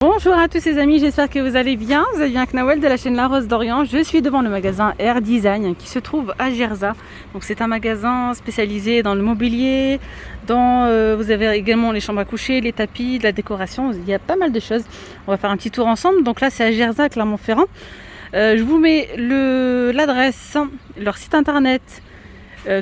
Bonjour à tous les amis, j'espère que vous allez bien. Vous êtes bien avec Nawel de la chaîne La Rose d'Orient. Je suis devant le magasin Air Design qui se trouve à Gerza. Donc c'est un magasin spécialisé dans le mobilier, vous avez également les chambres à coucher, les tapis, de la décoration. Il y a pas mal de choses. On va faire un petit tour ensemble. Donc là c'est à Gerza, Clermont-Ferrand. Je vous mets l'adresse, leur site internet.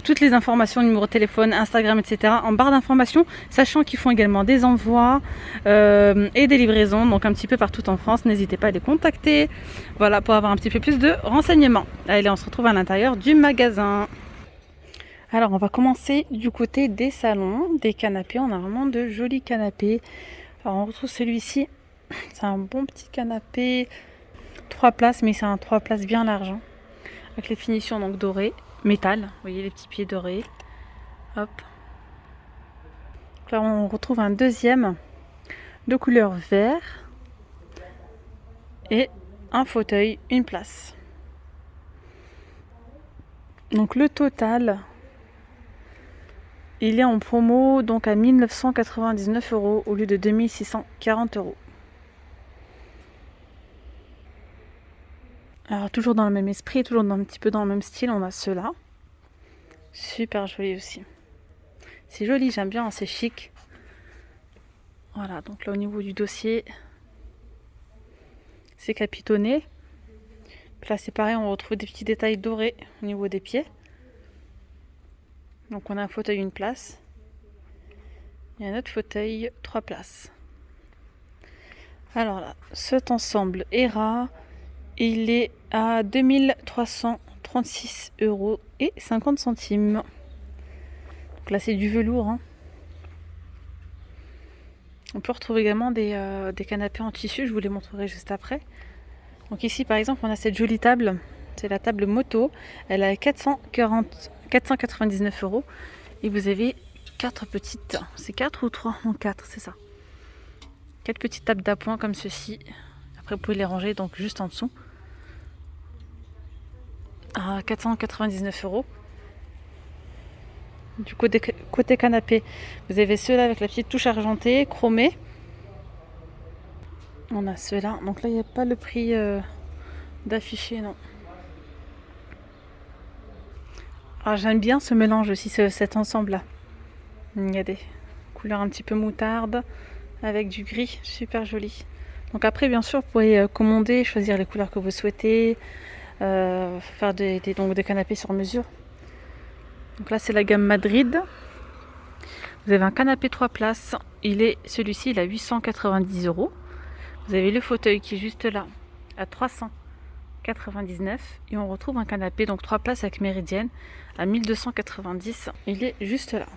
Toutes les informations, numéro de téléphone, Instagram, etc. en barre d'informations, sachant qu'ils font également des envois et des livraisons, donc un petit peu partout en France. N'hésitez pas à les contacter, voilà, pour avoir un petit peu plus de renseignements. Allez, on se retrouve à l'intérieur du magasin. Alors, on va commencer du côté des salons, des canapés. On a vraiment de jolis canapés. Alors, on retrouve celui-ci. C'est un bon petit canapé, 3 places, mais c'est un 3 places bien large, hein, avec les finitions donc dorées. Métal, vous voyez les petits pieds dorés. Hop. Là on retrouve un deuxième de couleur vert et un fauteuil, une place. Donc le total, il est en promo donc à 1999 € au lieu de 2640 €. Alors toujours dans le même esprit, toujours un petit peu dans le même style, on a ceux-là. Super joli aussi. C'est joli, j'aime bien, c'est chic. Voilà, donc là au niveau du dossier, c'est capitonné. Puis là c'est pareil, on retrouve des petits détails dorés au niveau des pieds. Donc on a un fauteuil, une place. Et un autre fauteuil, 3 places. Alors là, cet ensemble ERA, il est à 2336,50 €. Donc là c'est du velours, hein. On peut retrouver également des canapés en tissu, je vous les montrerai juste après. Donc ici par exemple on a cette jolie table, c'est la table moto, elle est à 499 €. Et vous avez 4 petites, c'est 4 ou 3 ? Non, 4, c'est ça. 4 petites tables d'appoint comme ceci. Après vous pouvez les ranger donc juste en dessous. À 499 €. Du côté canapé, vous avez ceux-là avec la petite touche argentée, chromée. On a ceux-là. Donc là, il n'y a pas le prix d'affiché, non. Alors j'aime bien ce mélange aussi, cet ensemble-là. Il y a des couleurs un petit peu moutarde avec du gris, super joli. Donc après, bien sûr, vous pouvez commander, choisir les couleurs que vous souhaitez, faire des canapés sur mesure. Donc là, c'est la gamme Madrid. Vous avez un canapé 3 places. Celui-ci, il est à 890 €. Vous avez le fauteuil qui est juste là, à 399 €. Et on retrouve un canapé, donc 3 places avec méridienne, à 1290 €. Il est juste là.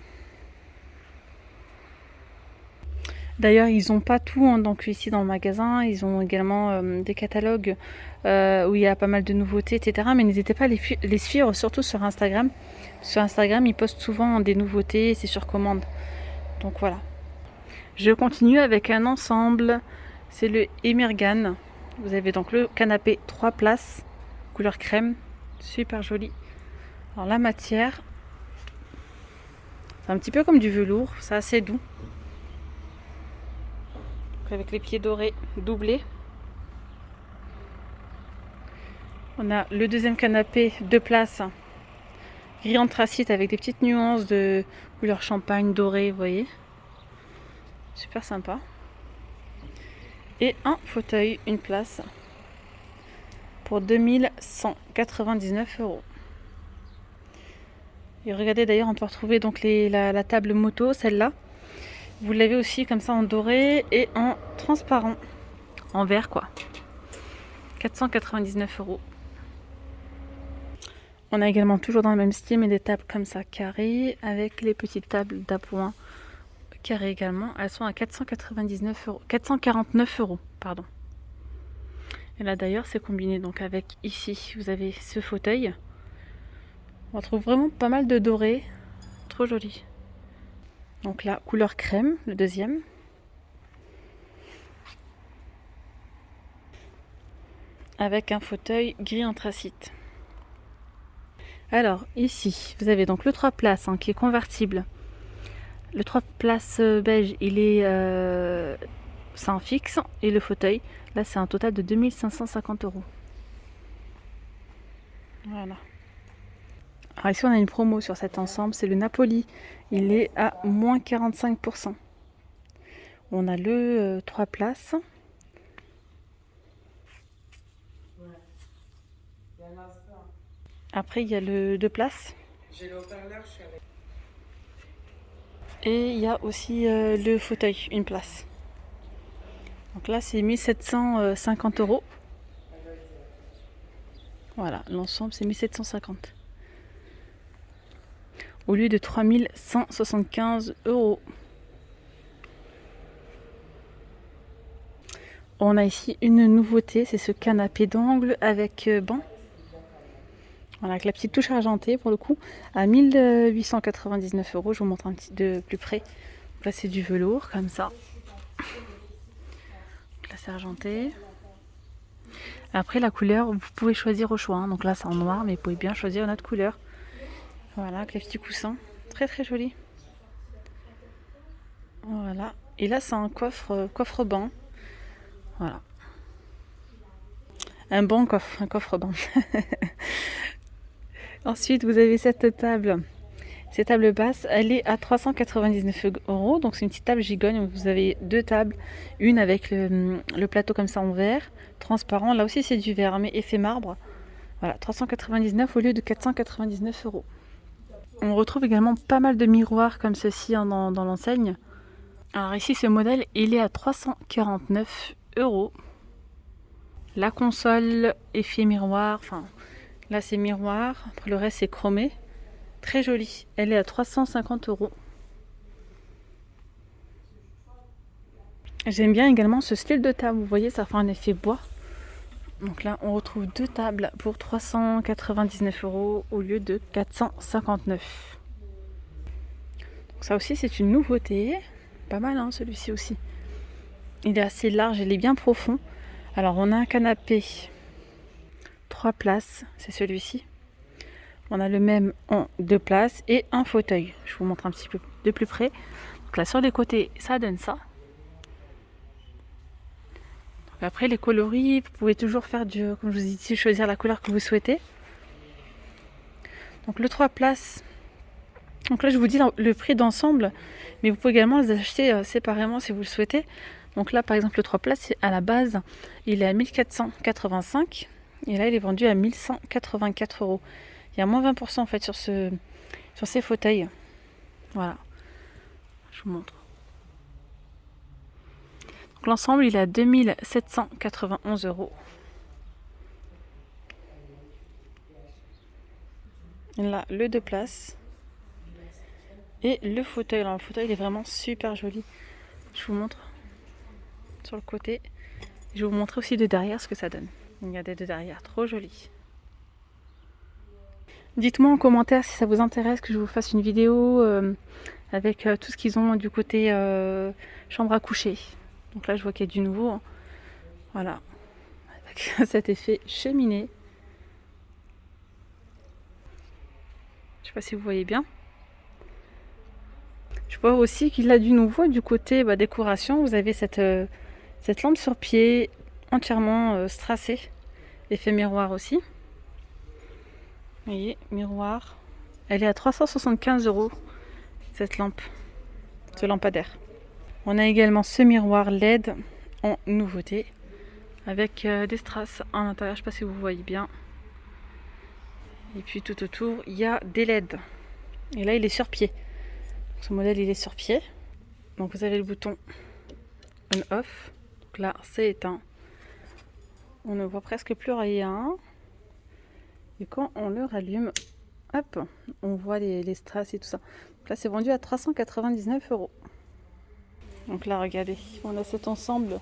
D'ailleurs, ils n'ont pas tout, hein, donc ici dans le magasin. Ils ont également des catalogues où il y a pas mal de nouveautés, etc. Mais n'hésitez pas à les suivre, surtout sur Instagram. Sur Instagram, ils postent souvent des nouveautés, c'est sur commande. Donc voilà. Je continue avec un ensemble. C'est le Emirgan. Vous avez donc le canapé 3 places, couleur crème, super joli. Alors la matière, c'est un petit peu comme du velours, c'est assez doux. Avec les pieds dorés doublés. On a le deuxième canapé 2 places, gris anthracite avec des petites nuances de couleur champagne dorée, vous voyez. Super sympa. Et un fauteuil, une place, pour 2199 €. Et regardez d'ailleurs, on peut retrouver donc la table moto, celle-là. Vous l'avez aussi comme ça en doré et en transparent, en vert quoi. 499 €. On a également toujours dans le même style mais des tables comme ça carrées avec les petites tables d'appoint carrées également. Elles sont à 449 €, pardon. Et là d'ailleurs c'est combiné donc avec ici vous avez ce fauteuil. On retrouve vraiment pas mal de doré, trop joli. Donc là couleur crème, le deuxième. Avec un fauteuil gris anthracite. Alors ici vous avez donc le 3 places qui est convertible. Le 3 places beige il est c'est un fixe. Et le fauteuil, là c'est un total de 2550 €. Voilà. Alors ici on a une promo sur cet ensemble, c'est le Napoli. Il est à moins 45%. On a le 3 places. Après il y a le 2 places. Et il y a aussi le fauteuil, une place. Donc là c'est 1750 €. Voilà, l'ensemble c'est 1750. Au lieu de 3175 €. On a ici une nouveauté, c'est ce canapé d'angle avec banc. Voilà, avec la petite touche argentée pour le coup, à 1899 €. Je vous montre un petit de plus près. Donc là c'est du velours comme ça. Donc là c'est argenté. Après la couleur, vous pouvez choisir au choix. Hein. Donc là c'est en noir, mais vous pouvez bien choisir une autre couleur. Voilà, avec les petits coussins. Très très joli. Voilà. Et là c'est un coffre-banc. Voilà. Un bon coffre, un coffre-banc. Ensuite, vous avez cette table. Cette table basse, elle est à 399 €. Donc c'est une petite table gigogne. Vous avez deux tables. Une avec le plateau comme ça en verre, transparent. Là aussi c'est du verre, mais effet marbre. Voilà, 399 € au lieu de 499 €. On retrouve également pas mal de miroirs comme ceci hein, dans l'enseigne. Alors ici, ce modèle, il est à 349 €. La console, effet miroir, enfin là c'est miroir, après le reste c'est chromé. Très jolie, elle est à 350 €. J'aime bien également ce style de table, vous voyez ça fait un effet bois. Donc là on retrouve deux tables pour 399 € au lieu de 459. Donc ça aussi c'est une nouveauté, pas mal hein, celui-ci aussi. Il est assez large, il est bien profond. Alors on a un canapé 3 places, c'est celui-ci. On a le même en 2 places et un fauteuil. Je vous montre un petit peu de plus près. Donc là sur les côtés, ça donne ça. Donc après les coloris, vous pouvez toujours faire comme je vous ai dit, choisir la couleur que vous souhaitez. Donc le 3 places. Donc là je vous dis le prix d'ensemble, mais vous pouvez également les acheter séparément si vous le souhaitez. Donc là par exemple le 3 places à la base, il est à 1485 et là il est vendu à 1184 €. Il y a moins 20% en fait sur ces fauteuils. Voilà. Je vous montre. Donc l'ensemble il est à 2791 €. Là le 2 places. Et le fauteuil. Alors le fauteuil il est vraiment super joli. Je vous montre sur le côté. Je vais vous montrer aussi de derrière ce que ça donne. Regardez de derrière, trop joli. Dites-moi en commentaire si ça vous intéresse que je vous fasse une vidéo avec tout ce qu'ils ont du côté chambre à coucher. Donc là je vois qu'il y a du nouveau. Hein. Voilà. Avec cet effet cheminée. Je sais pas si vous voyez bien. Je vois aussi qu'il a du nouveau du côté décoration. Vous avez cette lampe sur pied entièrement strassée. Effet miroir aussi. Vous voyez, miroir. Elle est à 375 € cette lampe, ce lampadaire. On a également ce miroir LED en nouveauté avec des strass à l'intérieur. Je ne sais pas si vous voyez bien. Et puis tout autour, il y a des LED. Et là, il est sur pied. Ce modèle, il est sur pied. Donc vous avez le bouton on/off. Donc là, c'est éteint. On ne voit presque plus rien. Et quand on le rallume, hop, on voit les strass et tout ça. Donc là, c'est vendu à 399 €. Donc là, regardez, on a cet ensemble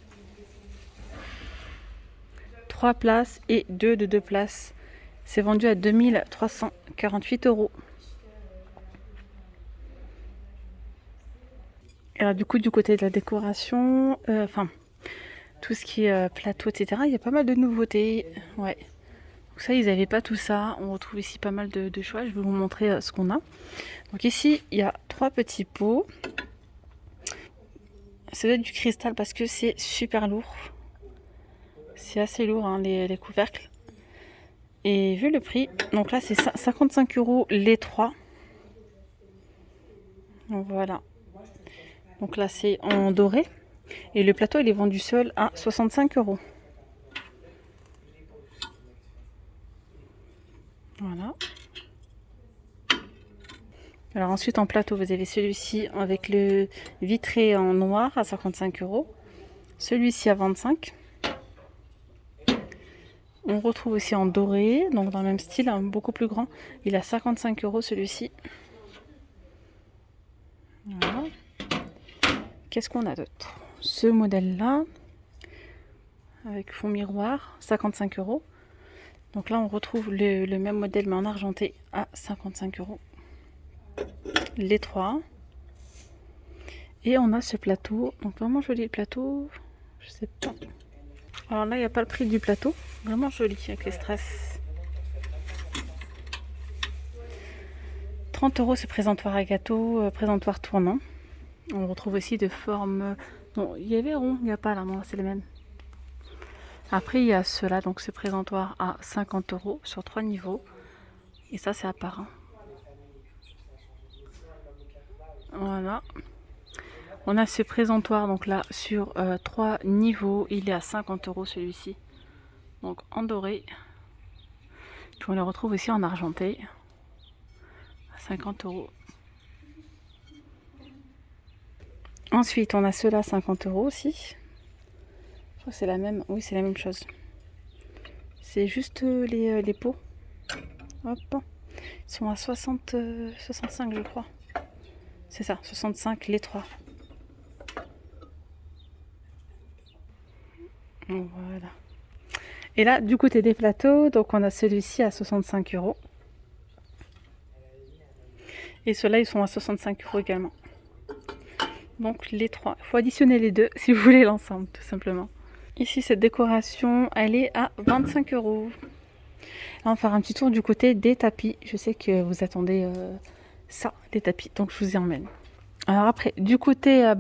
3 places et 2 de 2 places. C'est vendu à 2348 €. Et alors du coup, du côté de la décoration, tout ce qui est plateau, etc., il y a pas mal de nouveautés. Ouais. Donc ça, ils n'avaient pas tout ça. On retrouve ici pas mal de choix. Je vais vous montrer ce qu'on a. Donc ici, il y a 3 petits pots Ça doit être du cristal parce que c'est super lourd. C'est assez lourd hein, les couvercles. Et vu le prix, donc là c'est 55 € les 3. Donc voilà. Donc là c'est en doré. Et le plateau il est vendu seul à 65 €. Voilà. Alors ensuite en plateau vous avez celui-ci avec le vitré en noir à 55 €. Celui-ci à 25. On retrouve aussi en doré, donc dans le même style, hein, beaucoup plus grand. Il a 55 € celui-ci. Voilà. Qu'est-ce qu'on a d'autre? Ce modèle-là, avec fond miroir, 55 €. Donc là, on retrouve le même modèle, mais en argenté, à 55 €. Les 3. Et on a ce plateau. Donc vraiment joli le plateau. Je sais pas. Alors là, il n'y a pas le prix du plateau. Vraiment joli avec les strass. 30 € ce présentoir à gâteau, présentoir tournant. On retrouve aussi de formes. Bon, il y avait rond, il n'y a pas là, non, c'est les mêmes. Après, il y a ceux-là, donc ce présentoir à 50 € sur 3 niveaux. Et ça, c'est apparent. Voilà. On a ce présentoir, donc là, sur 3 niveaux. Il est à 50 € celui-ci. Donc en doré. Puis on le retrouve aussi en argenté. À 50 €. Ensuite, on a ceux-là, 50 € aussi. Je crois que c'est la même. Oui, c'est la même chose. C'est juste les pots. Hop. Ils sont à 65, je crois. C'est ça, 65 les 3. Donc, voilà. Et là, du côté des plateaux, donc on a celui-ci à 65 €. Et ceux-là, ils sont à 65 € également. Donc les 3. Il faut additionner les deux si vous voulez l'ensemble, tout simplement. Ici, cette décoration, elle est à 25 €. Là, on va faire un petit tour du côté des tapis. Je sais que vous attendez ça, les tapis, donc je vous y emmène. Alors après, du côté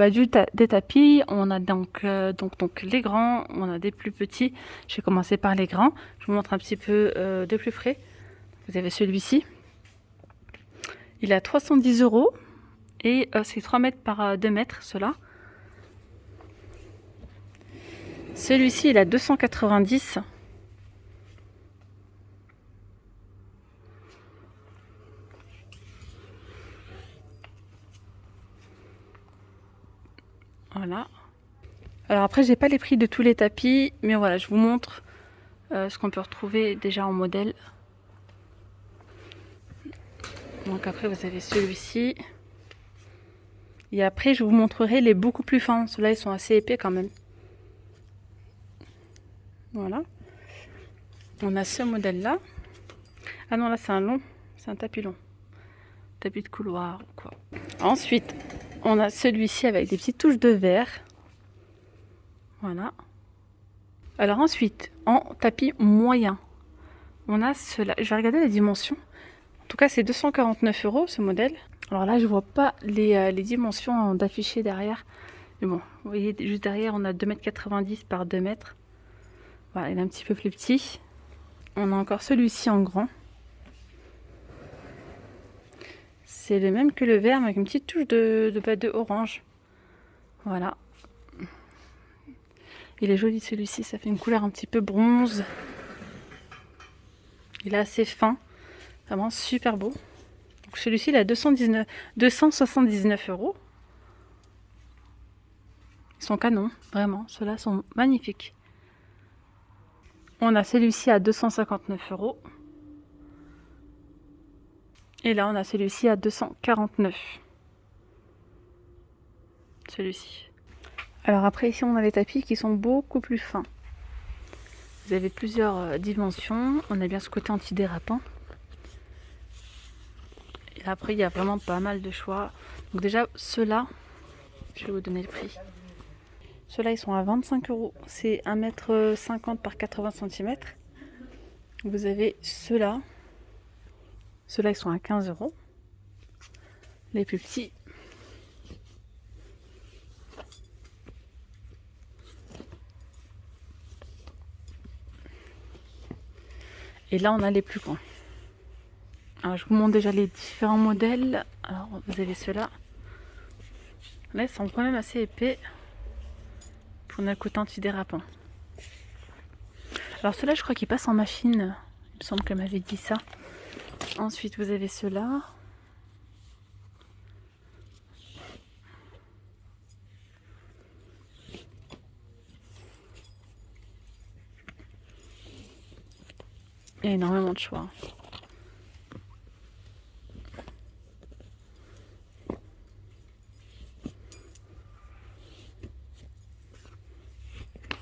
des tapis, on a donc les grands, on a des plus petits. Je vais commencer par les grands. Je vous montre un petit peu de plus près. Vous avez celui-ci. Il est à 310 € et c'est 3 mètres par 2 mètres, cela. Celui-ci, il est à 290 €. Voilà. Alors après, j'ai pas les prix de tous les tapis, mais voilà, je vous montre ce qu'on peut retrouver déjà en modèle. Donc après, vous avez celui-ci. Et après, je vous montrerai les beaucoup plus fins. Ceux-là, ils sont assez épais quand même. Voilà. On a ce modèle-là. Ah non, là, c'est un long. C'est un tapis long. Tapis de couloir ou quoi. Ensuite, on a celui-ci avec des petites touches de verre. Voilà. Alors ensuite, en tapis moyen, on a cela. Je vais regarder les dimensions. En tout cas, c'est 249 € ce modèle. Alors là, je vois pas les dimensions d'afficher derrière. Mais bon, vous voyez, juste derrière, on a 2,90 m par 2 mètres. Voilà, il est un petit peu plus petit. On a encore celui-ci en grand. C'est le même que le vert, mais avec une petite touche de orange. Voilà. Il est joli celui-ci, ça fait une couleur un petit peu bronze. Il est assez fin. Vraiment super beau. Donc celui-ci, il est à 279 €. Ils sont canons, vraiment. Ceux-là sont magnifiques. On a celui-ci à 259 €. Et là, on a celui-ci à 249. Celui-ci. Alors après, ici, on a les tapis qui sont beaucoup plus fins. Vous avez plusieurs dimensions. On a bien ce côté antidérapant. Et après, il y a vraiment pas mal de choix. Donc déjà, ceux-là, je vais vous donner le prix. Ceux-là, ils sont à 25 €. C'est 1,50 m par 80 cm. Vous avez ceux-là. Ceux-là, ils sont à 15 €. Les plus petits. Et là, on a les plus grands. Alors, je vous montre déjà les différents modèles. Alors, vous avez ceux-là. Là, ils sont quand même assez épais pour un côté antidérapant. Alors, ceux-là, je crois qu'ils passent en machine. Il me semble qu'elle m'avait dit ça. Ensuite, vous avez ceux-là. Il y a énormément de choix.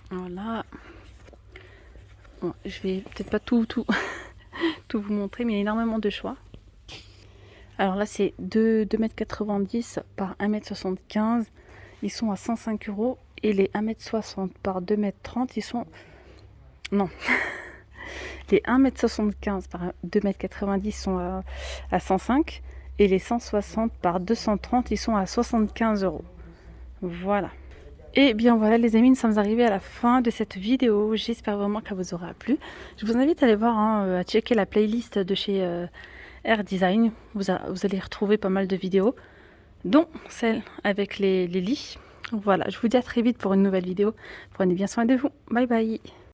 Voilà. Bon, je vais peut-être pas tout vous montrer, mais il y a énormément de choix. Alors là, c'est 2,90 m par 1,75 m. Ils sont à 105 €. Et les 1,60 m par 2,30 m, ils sont... Non. Les 1,75 m par 2,90 m sont à 105. Et les 160 par 230, ils sont à 75 €. Voilà. Et bien voilà les amis, nous sommes arrivés à la fin de cette vidéo. J'espère vraiment qu'elle vous aura plu. Je vous invite à aller voir, à checker la playlist de chez Air Design. Vous allez retrouver pas mal de vidéos, dont celle avec les lits. Voilà, je vous dis à très vite pour une nouvelle vidéo. Prenez bien soin de vous. Bye bye.